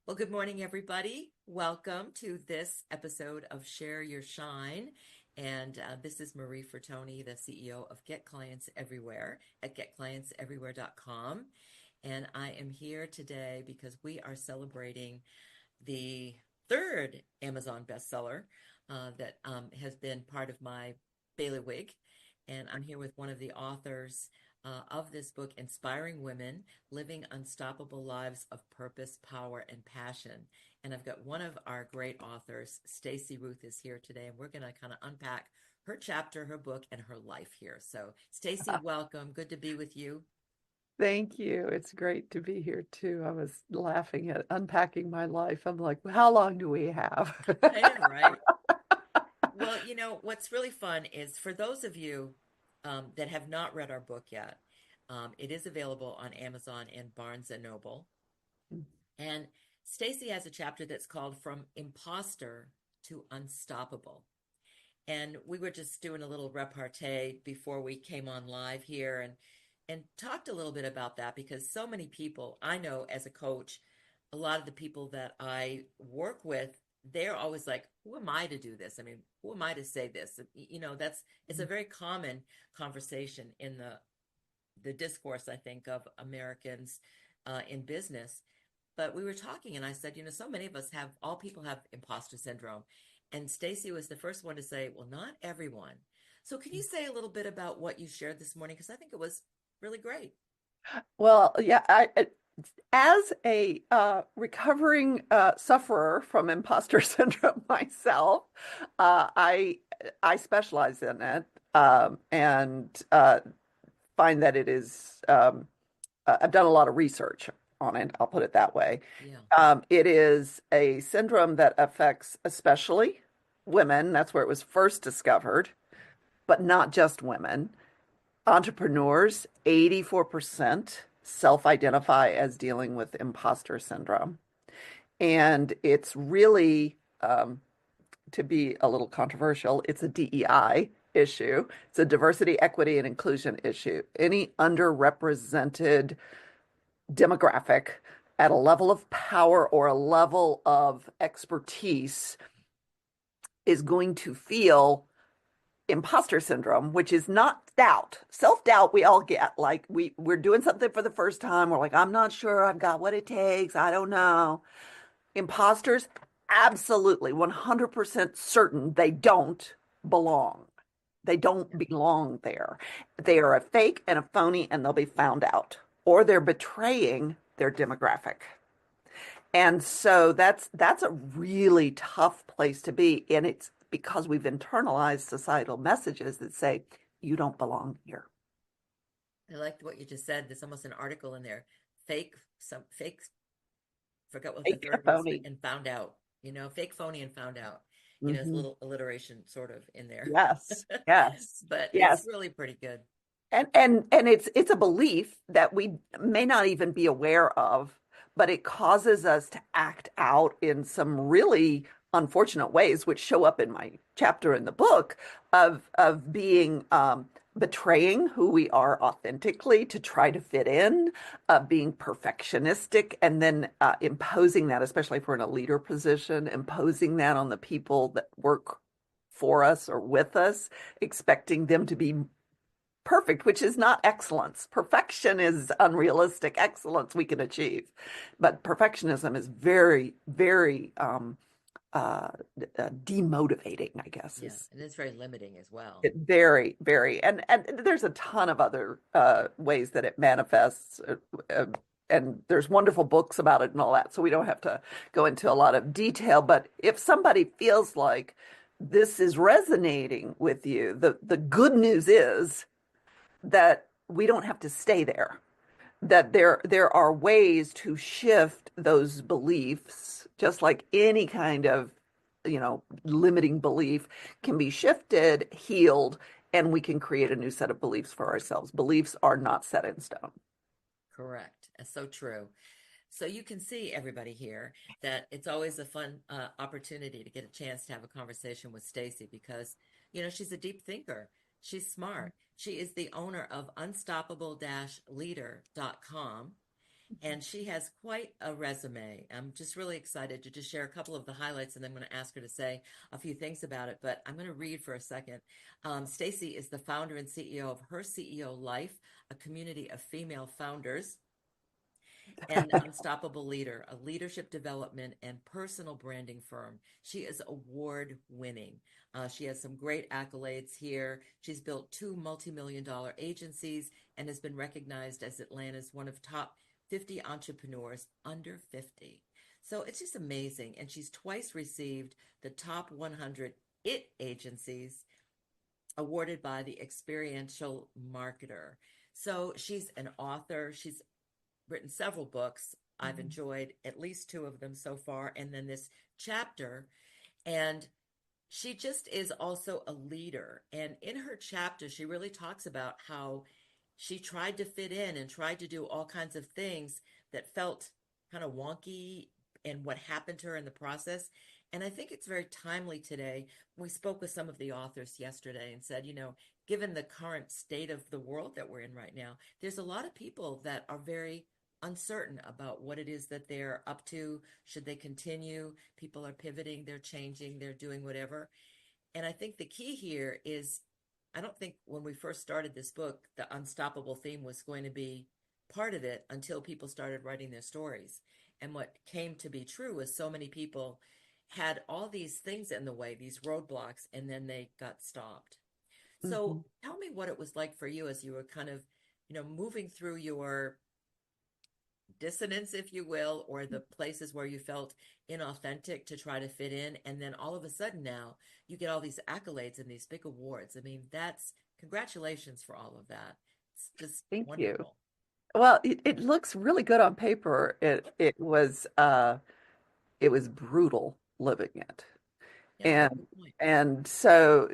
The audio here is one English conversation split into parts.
Well, good morning, everybody. Welcome to this episode of Share Your Shine. And this is Marie Fertoni, the CEO of Get Clients Everywhere at getclientseverywhere.com. And I am here today because we are celebrating the third Amazon bestseller that has been part of my bailiwick. And I'm here with one of the authors of this book, Inspiring Women, Living Unstoppable Lives of Purpose, Power, and Passion. And I've got one of our great authors, Stacey Ruth, is here today, and we're going to kind of unpack her chapter, her book, and her life here. So, Stacey, welcome. Good to be with you. Thank you. It's great to be here too. I was laughing at unpacking my life. I'm like, how long do we have? I know, right? Well, what's really fun is for those of you that have not read our book yet, it is available on Amazon and Barnes and Noble. And Stacey has a chapter that's called From Imposter to Unstoppable. And we were just doing a little repartee before we came on live here and talked a little bit about that because so many people I know as a coach, a lot of the people that I work with, they're always like, who am I to do this? I mean, who am I to say this? It's a very common conversation in the discourse, I think, of Americans in business. But we were talking and I said, so many of us all people have imposter syndrome. And Stacey was the first one to say, well, not everyone. So can you say a little bit about what you shared this morning? Because I think it was really great. Well, yeah, as a recovering sufferer from imposter syndrome myself, I specialize in it and find that it is. I've done a lot of research on it. I'll put it that way. Yeah. It is a syndrome that affects especially women. That's where it was first discovered, but not just women. Entrepreneurs, 84% self-identify as dealing with imposter syndrome. And it's really, to be a little controversial, it's a DEI issue. It's a diversity, equity, and inclusion issue. Any underrepresented demographic at a level of power or a level of expertise is going to feel imposter syndrome, which is not doubt. Self-doubt we all get. Like we're doing something for the first time. We're like, I'm not sure I've got what it takes. I don't know. Imposters, absolutely 100% certain they don't belong. They don't belong there. They are a fake and a phony and they'll be found out. Or they're betraying their demographic. And so that's a really tough place to be. And it's because we've internalized societal messages that say, you don't belong here. I liked what you just said. There's almost an article in there. Fake, forgot what the Fake third was, phony. and found out. Fake, phony, and found out. It's a Hmm. little alliteration sort of in there. Yes, yes, But it's yes. really pretty good. And it's a belief that we may not even be aware of, but it causes us to act out in some really unfortunate ways, which show up in my chapter in the book of being betraying who we are authentically to try to fit in, being perfectionistic, and then imposing that, especially if we're in a leader position, imposing that on the people that work for us or with us, expecting them to be perfect, which is not excellence. Perfection is unrealistic. Excellence we can achieve, but perfectionism is very, very uh, demotivating, I guess, Yeah, is and it's very limiting as well. it very, very, and there's a ton of other ways that it manifests. Uh, and there's wonderful books about it and all that. So we don't have to go into a lot of detail. But if somebody feels like this is resonating with you, the good news is that we don't have to stay there, that there are ways to shift those beliefs, just like any kind of, limiting belief can be shifted, healed, and we can create a new set of beliefs for ourselves. Beliefs are not set in stone. Correct. That's so true. So you can see everybody here that it's always a fun opportunity to get a chance to have a conversation with Stacey because, she's a deep thinker. She's smart. She is the owner of unstoppable-leader.com. and she has quite a resume. I'm just really excited to just share a couple of the highlights, and then I'm going to ask her to say a few things about it. But I'm going to read for a second. Stacey is the founder and CEO of Her CEO Life, a community of female founders and Unstoppable Leader, a leadership development and personal branding firm. She is award winning. She has some great accolades here. She's built two multi-million-dollar agencies and has been recognized as Atlanta's one of top 50 entrepreneurs under 50. So it's just amazing. And she's twice received the top 100 IT agencies awarded by the Experiential Marketer. So she's an author. She's written several books. I've Mhm. enjoyed at least two of them so far, and then this chapter. And she just is also a leader. And in her chapter, she really talks about how she tried to fit in and tried to do all kinds of things that felt kind of wonky and what happened to her in the process. And I think it's very timely today. We spoke with some of the authors yesterday and said, given the current state of the world that we're in right now, there's a lot of people that are very uncertain about what it is that they're up to. Should they continue? People are pivoting, they're changing, they're doing whatever. And I think the key here is I don't think when we first started this book, the unstoppable theme was going to be part of it until people started writing their stories. And what came to be true was so many people had all these things in the way, these roadblocks, and then they got stopped. So Mhm. tell me what it was like for you as you were kind of, moving through your dissonance, if you will, or the places where you felt inauthentic to try to fit in. And then all of a sudden now you get all these accolades and these big awards. I mean, that's congratulations for all of that. It's just Thank you. wonderful. Well, it looks really good on paper. It was brutal living it. Yeah, And good point. and so,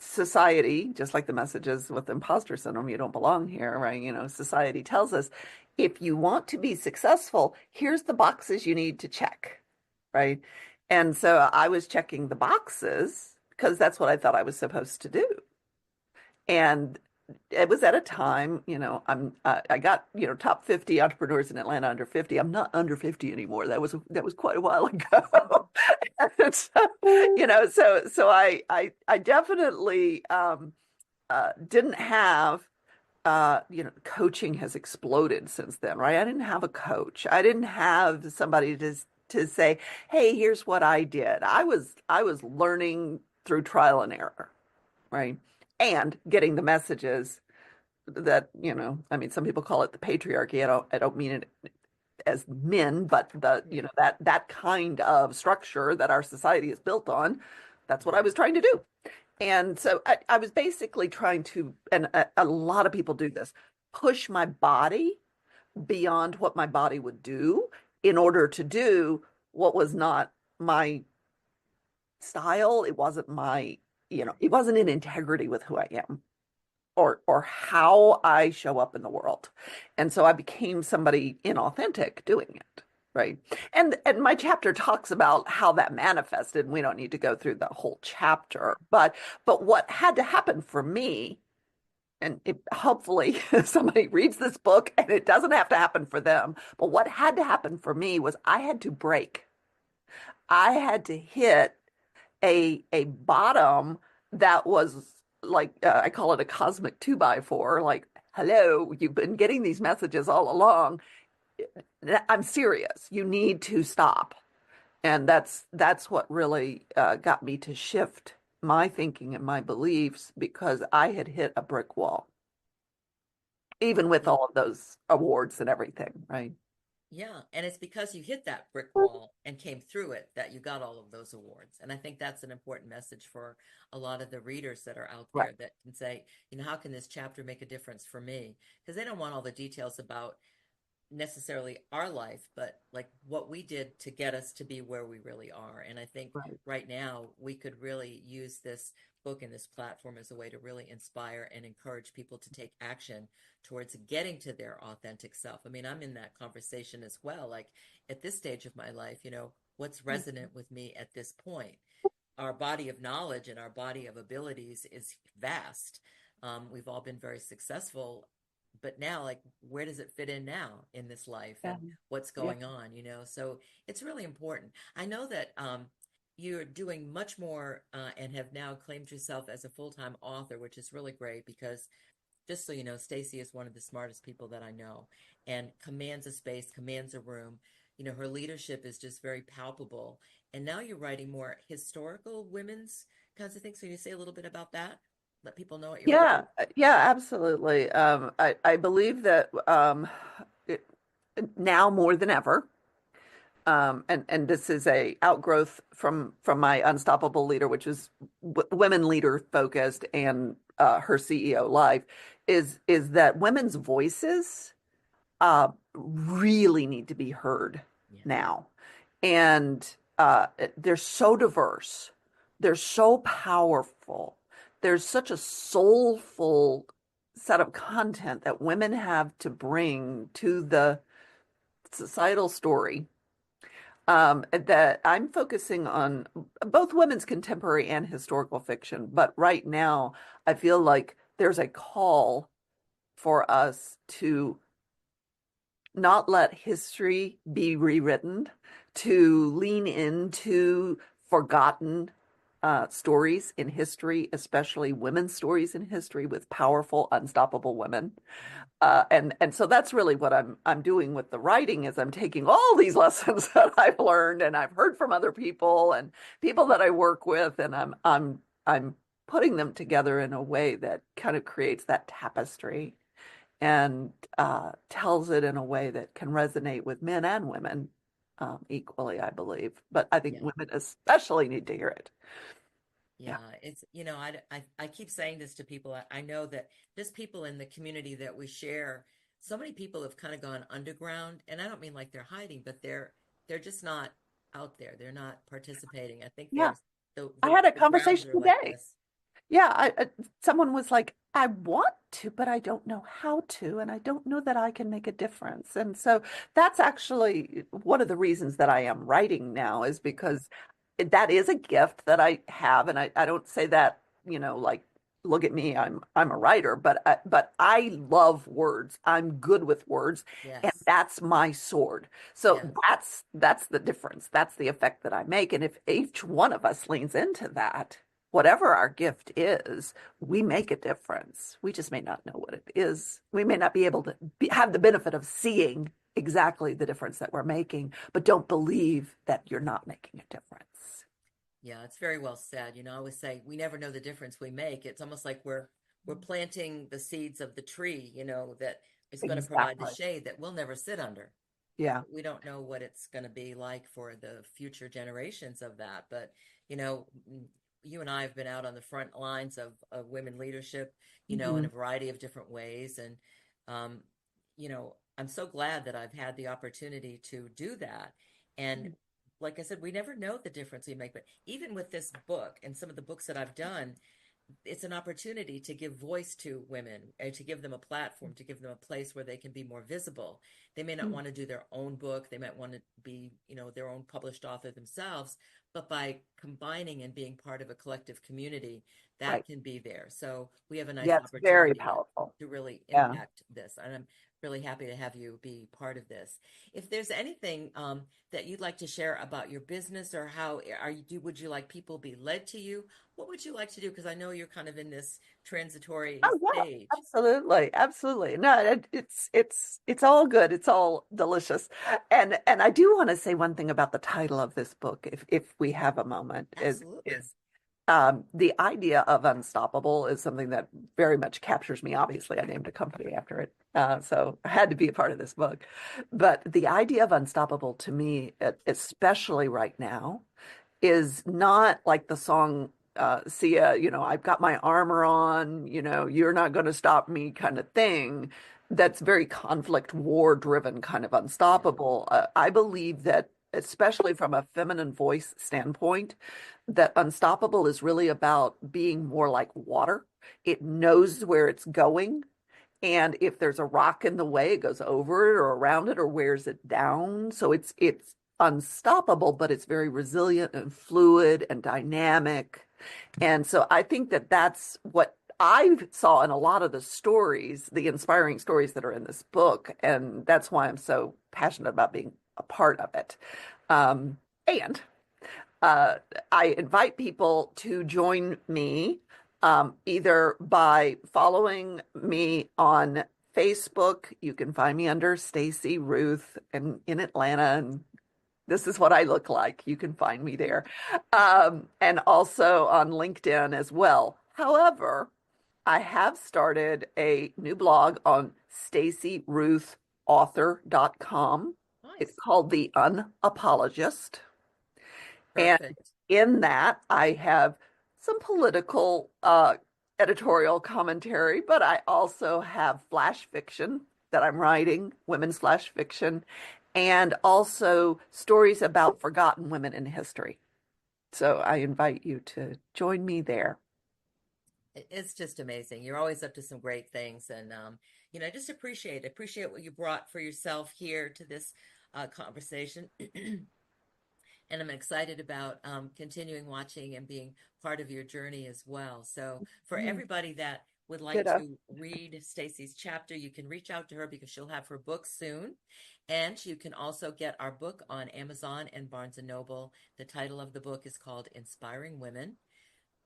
society, just like the messages with imposter syndrome, you don't belong here, right? Society tells us if you want to be successful, here's the boxes you need to check, right? And so I was checking the boxes because that's what I thought I was supposed to do. And it was at a time, I got, top 50 entrepreneurs in Atlanta under 50. I'm not under 50 anymore. That was quite a while ago. And so, so I definitely didn't have coaching has exploded since then, right? I didn't have a coach. I didn't have somebody to say, "Hey, here's what I did." I was learning through trial and error, right? And getting the messages that, I mean, some people call it the patriarchy. I don't mean it as men, but that kind of structure that our society is built on, that's what I was trying to do. And so I was basically trying to, and a lot of people do this, push my body beyond what my body would do in order to do what was not my style. It wasn't it wasn't in integrity with who I am or how I show up in the world. And so I became somebody inauthentic doing it. Right. And my chapter talks about how that manifested. We don't need to go through the whole chapter, but what had to happen for me, and hopefully somebody reads this book and it doesn't have to happen for them, but what had to happen for me was I had to break. I had to hit a bottom that was like I call it a cosmic two by four. Like, hello, you've been getting these messages all along. I'm serious. You need to stop. And that's what really got me to shift my thinking and my beliefs because I had hit a brick wall, even with Well, all of those awards and everything, right? yeah, and it's because you hit that brick wall and came through it that you got all of those awards. And I think that's an important message for a lot of the readers that are out Right. there that can say, how can this chapter make a difference for me? Because they don't want all the details about necessarily our life, but like what we did to get us to be where we really are. And I think Right. right now we could really use this book and this platform as a way to really inspire and encourage people to take action towards getting to their authentic self. I mean, I'm in that conversation as well. Like at this stage of my life, what's resonant with me at this point? Our body of knowledge and our body of abilities is vast. We've all been very successful, but now, like, where does it fit in now in this life Yeah. and what's Yeah. going on, So it's really important. I know that you're doing much more and have now claimed yourself as a full-time author, which is really great because just so you know, Stacey is one of the smartest people that I know and commands a space, commands a room. Her leadership is just very palpable. And now you're writing more historical women's kinds of things. So you say a little bit about that? Let people know what you're up Yeah, to. yeah, absolutely. I believe that it, now more than ever, and this is a outgrowth from my Unstoppable Leader, which is women leader focused, and her CEO life, is that women's voices really need to be heard Yeah. now. And they're so diverse, they're so powerful, there's such a soulful set of content that women have to bring to the societal story, that I'm focusing on both women's contemporary and historical fiction. But right now, I feel like there's a call for us to not let history be rewritten, to lean into forgotten stories in history, especially women's stories in history with powerful, unstoppable women. And so that's really what I'm doing with the writing is I'm taking all these lessons that I've learned and I've heard from other people and people that I work with, and I'm putting them together in a way that kind of creates that tapestry and tells it in a way that can resonate with men and women equally, I believe. But I think Yeah. women especially need to hear it. Yeah. Yeah, it's, I keep saying this to people. I know that just people in the community that we share, so many people have kind of gone underground, and I don't mean like they're hiding, but they're just not out there. They're not participating. I think Yeah. there's the I the, had a the grounds conversation are like today. this. Yeah, someone was like, I want to, but I don't know how to, and I don't know that I can make a difference. And so that's actually one of the reasons that I am writing now is because that is a gift that I have, and I don't say that, like, look at me, I'm a writer, but I love words. I'm good with words, and Yes. that's my sword. So Yes. that's the difference. That's the effect that I make. And if each one of us leans into that, whatever our gift is, we make a difference. We just may not know what it is. We may not be able to have the benefit of seeing exactly the difference that we're making, but don't believe that you're not making a difference. Yeah, it's very well said. I always say we never know the difference we make. It's almost like we're planting the seeds of the tree, that is going to provide the Exactly. shade that we'll never sit under. Yeah. We don't know what it's going to be like for the future generations of that. But, you know, you and I have been out on the front lines of women leadership, in Mhm. a variety of different ways. And, um, I'm so glad that I've had the opportunity to do that. And like I said, we never know the difference we make. But even with this book and some of the books that I've done, it's an opportunity to give voice to women and to give them a platform, to give them a place where they can be more visible. They may not want to do their own book. They might want to be, their own published author themselves, but by combining and being part of a collective community, Right. that can be there. So we have a nice Yeah, it's very opportunity powerful. to really Yeah. impact this. And I'm really happy to have you be part of this. If there's anything that you'd like to share about your business or how would you like people be led to you? What would you like to do? Because I know you're kind of in this transitory Oh yeah, stage. absolutely, absolutely. No, it's all good. It's all delicious. And I do want to say one thing about the title of this book, if we have a moment, is Absolutely. is the idea of unstoppable is something that very much captures me. Obviously, I named a company after it, so I had to be a part of this book. But the idea of unstoppable to me, especially right now, is not like the song Sia, I've got my armor on, you're not going to stop me kind of thing. That's very conflict, war driven kind of Yeah. unstoppable. I believe that, especially from a feminine voice standpoint, that unstoppable is really about being more like water. It knows where it's going. And if there's a rock in the way, it goes over it or around it or wears it down. So it's unstoppable, but it's very resilient and fluid and dynamic. And so I think that that's what I saw in a lot of the stories, the inspiring stories that are in this book, and that's why I'm so passionate about being a part of it. Um, and uh, I invite people to join me either by following me on Facebook. You can find me under Stacey Ruth and in Atlanta, and this is what I look like. You can find me there. And also on LinkedIn as well. However, I have started a new blog on staceyruthauthor.com. It's Nice. called The Unapologist. And Perfect. in that, I have some political editorial commentary, but I also have flash fiction that I'm writing, women's flash fiction, and also stories about forgotten women in history. So I invite you to join me there. It's just amazing. You're always up to some great things, and I just appreciate what you brought for yourself here to this conversation. And I'm excited about continuing watching and being part of your journey as well. So, for Mm, everybody that would like ditto. to read Stacey's chapter, you can reach out to her because she'll have her book soon. And you can also get our book on Amazon and Barnes and Noble. The title of the book is called Inspiring Women: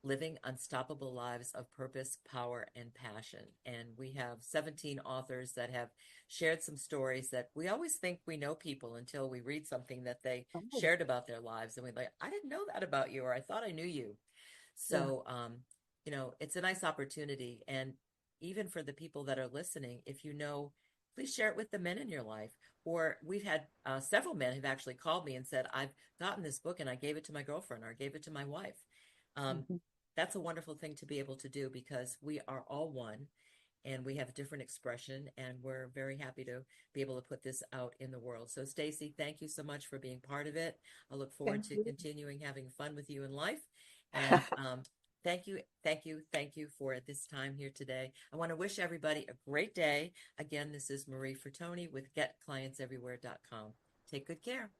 Living Unstoppable Lives of Purpose, Power, and Passion. And we have 17 authors that have shared some stories that we always think we know people until we read something that they Oh, shared about their lives. And we're like, I didn't know that about you, or I thought I knew you. yeah. So, it's a nice opportunity. And even for the people that are listening, if you know, please share it with the men in your life. Or we've had several men who've actually called me and said, I've gotten this book and I gave it to my girlfriend or I gave it to my wife. Um, Mhm. that's a wonderful thing to be able to do because we are all one and we have different expression, and we're very happy to be able to put this out in the world. So Stacey, thank you so much for being part of it. I look forward Thank to you. continuing having fun with you in life. And thank you for this time here today. I want to wish everybody a great day. Again, this is Marie Fertoni with GetClientsEverywhere.com. Take good care.